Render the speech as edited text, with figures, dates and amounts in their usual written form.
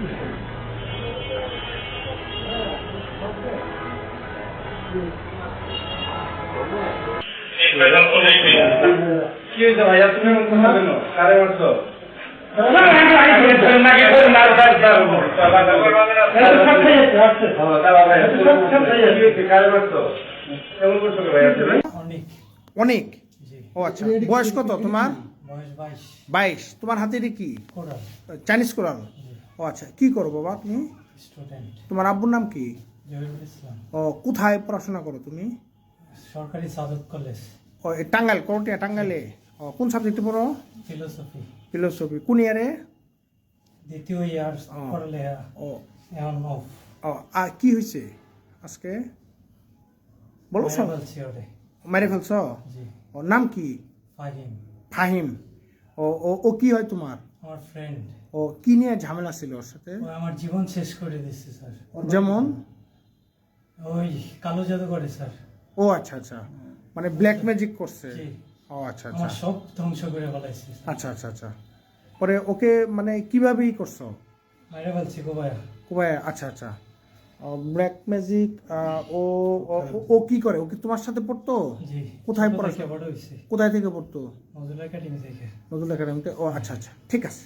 কি হয়েছে ভাইয়া, তুমি এমন কথা কেন? কারে মারছো? অনেক। ও আচ্ছা, বয়স কত তোমার? 22। তোমার হাতে এটা কি? Chinese coral. ও আচ্ছা, কি করো বাবা তুমি? তোমার আব্বুর নাম কি? ও, কোথায় পড়াশোনা করো তুমি? সরকারি সাদত কলেজ। ও, টাঙ্গাইল, করটিয়া টাঙ্গাইলে। ও, কোন সাবজেক্টে পড়ো? ফিলোসফি। কোন ইয়ারে? দ্বিতীয় ইয়ার পড়লে। ও এখন অফ। ও, আর কি হয়েছে আজকে বলো সব? মেরে ফেলছ? ও, নাম কি? ফাহিম। ও ও ও কি হয় তোমার? আমার ফ্রেন্ড। ও, কি নিয়ে ঝামেলা ছিল ওর সাথে? ও আমার জীবন শেষ করে দিচ্ছে স্যার। যেমন? ওই কালো জাদু করে স্যার। ও আচ্ছা আচ্ছা, মানে ব্ল্যাক ম্যাজিক করছে। ও আচ্ছা আচ্ছা, আমার সব ধ্বংস করে ফেলাইছে। আচ্ছা আচ্ছা আচ্ছা। পরে ওকে মানে কিভাবেই করছো? মাইরা ফেলছি কোবায়া। কোবায়। আচ্ছা আচ্ছা, ব্ল্যাক ম্যাজিক। ও ও কি করে? ও কি তোমার সাথে পড়তো? জি। কোথায় পড়াশোনা? বড় হইছে কোথায় থেকে পড়তো? নজরুল একাডেমি থেকে। নজরুল একাডেমিতে। ও আচ্ছা আচ্ছা, ঠিক আছে।